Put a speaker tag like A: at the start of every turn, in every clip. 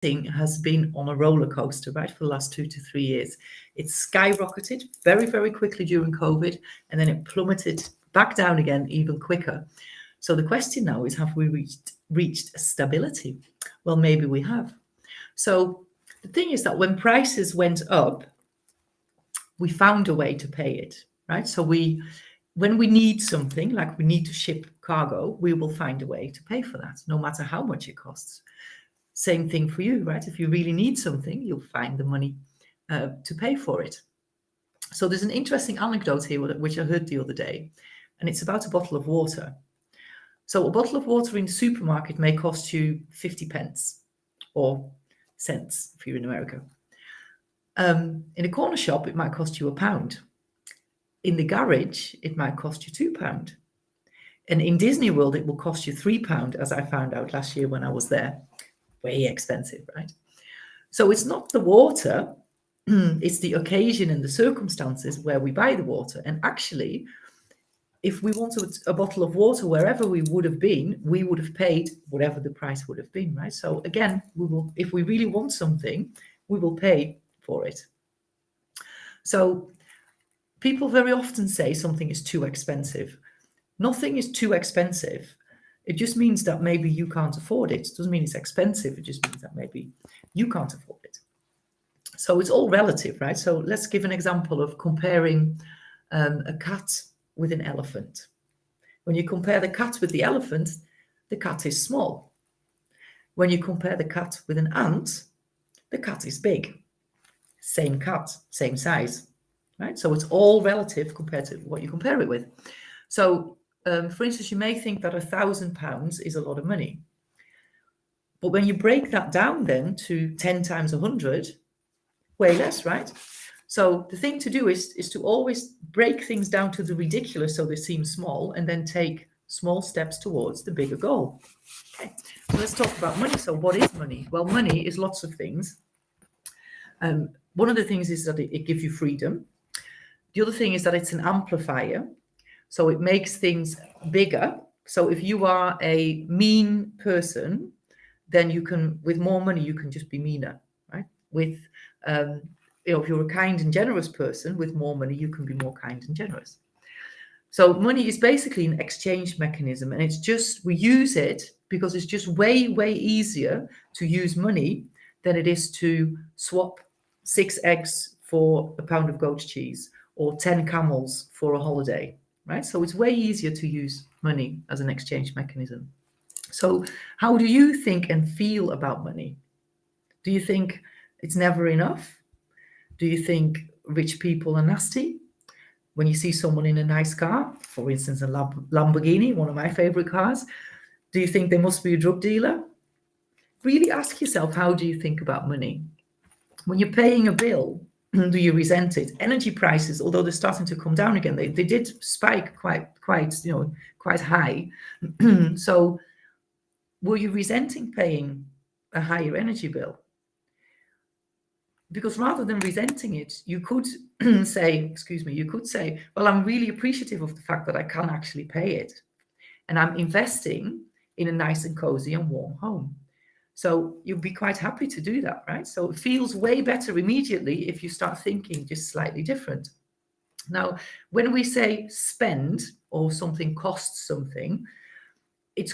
A: thing has been on a roller coaster, right, for the last 2 to 3 years. It skyrocketed very, very quickly during COVID, and then it plummeted back down again even quicker. So the question now is, have we reached stability? Well, maybe we have. So the thing is that when prices went up, we found a way to pay it, right? So when we need something, like we need to ship cargo, we will find a way to pay for that, no matter how much it costs. Same thing for you, right? If you really need something, you'll find the money to pay for it. So there's an interesting anecdote here, which I heard the other day, and it's about a bottle of water. So a bottle of water in the supermarket may cost you 50 pence or cents if you're in America. In a corner shop, it might cost you £1. In the garage, it might cost you £2. And in Disney World, it will cost you £3, as I found out last year when I was there. Way expensive, right? So it's not the water, it's the occasion and the circumstances where we buy the water. And actually, if we wanted a bottle of water wherever we would have been, we would have paid whatever the price would have been, right? So again, we will, if we really want something, we will pay for it. So people very often say something is too expensive. Nothing is too expensive. It just means that maybe you can't afford it. It doesn't mean it's expensive. It just means that maybe you can't afford it. So it's all relative, right? So let's give an example of comparing a cat with an elephant. When you compare the cat with the elephant is small. When you compare the cat with an ant, the cat is big. Same cat, same size, right? So it's all relative compared to what you compare it with. So for instance, you may think that £1,000 is a lot of money. But when you break that down then to 10 times 100, way less, right? So the thing to do is to always break things down to the ridiculous so they seem small, and then take small steps towards the bigger goal. Okay, so let's talk about money. So what is money? Well, money is lots of things. One of the things is that it gives you freedom. The other thing is that it's an amplifier. So it makes things bigger. So if you are a mean person, then you can, with more money, you can just be meaner, right? With, if you're a kind and generous person, with more money, you can be more kind and generous. So money is basically an exchange mechanism, and it's just, we use it because it's just way, way easier to use money than it is to swap 6 eggs for a pound of goat's cheese or 10 camels for a holiday, right? So it's way easier to use money as an exchange mechanism. So how do you think and feel about money? Do you think it's never enough? Do you think rich people are nasty? When you see someone in a nice car, for instance, a Lamborghini, one of my favorite cars, do you think they must be a drug dealer? Really ask yourself, how do you think about money? When you're paying a bill, do you resent it? Energy prices, although they're starting to come down again, they did spike quite high. So were you resenting paying a higher energy bill? Because rather than resenting it, you could say, well, I'm really appreciative of the fact that I can actually pay it. And I'm investing in a nice and cozy and warm home. So you'll be quite happy to do that, right? So it feels way better immediately if you start thinking just slightly different. Now, when we say spend or something costs something, has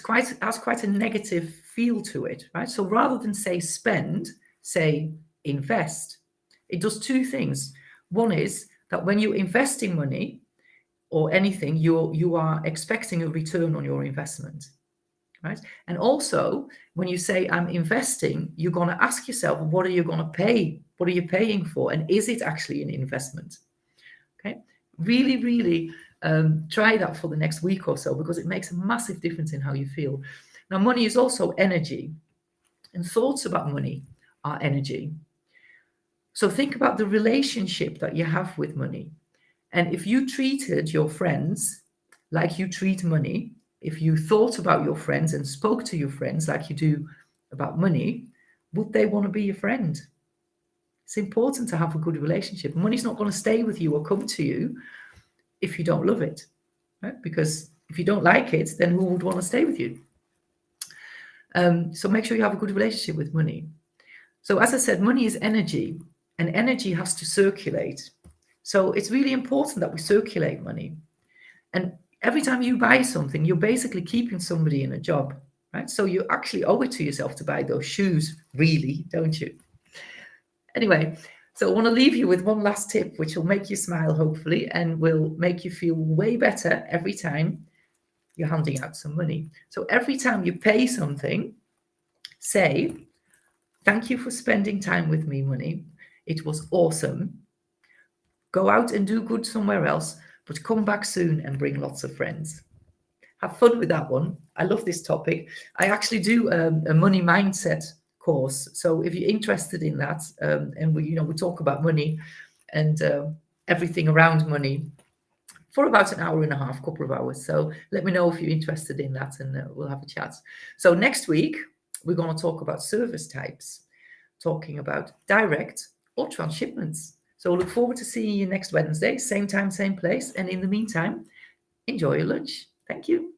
A: quite a negative feel to it, right? So rather than say spend, say invest. It does two things. One is that when you're investing money or anything, you are expecting a return on your investment, right? And also, when you say I'm investing, you're going to ask yourself, what are you going to pay? What are you paying for? And is it actually an investment? Okay, really, really try that for the next week or so, because it makes a massive difference in how you feel. Now, money is also energy, and thoughts about money are energy. So think about the relationship that you have with money. And if you treated your friends like you treat money, if you thought about your friends and spoke to your friends like you do about money, would they want to be your friend? It's important to have a good relationship. Money's not going to stay with you or come to you if you don't love it, right? Because if you don't like it, then who would want to stay with you? So make sure you have a good relationship with money. So as I said, money is energy, and energy has to circulate. So it's really important that we circulate money. And every time you buy something, you're basically keeping somebody in a job, right? So you actually owe it to yourself to buy those shoes, really, don't you? Anyway, so I want to leave you with one last tip, which will make you smile, hopefully, and will make you feel way better every time you're handing out some money. So every time you pay something, say, thank you for spending time with me, money. It was awesome. Go out and do good somewhere else, but come back soon and bring lots of friends. Have fun with that one. I love this topic. I actually do a money mindset course. So if you're interested in that, and we talk about money and everything around money for about an hour and a half, couple of hours. So let me know if you're interested in that, and we'll have a chat. So next week, we're going to talk about service types, talking about direct or transshipments. So I look forward to seeing you next Wednesday, same time, same place. And in the meantime, enjoy your lunch. Thank you.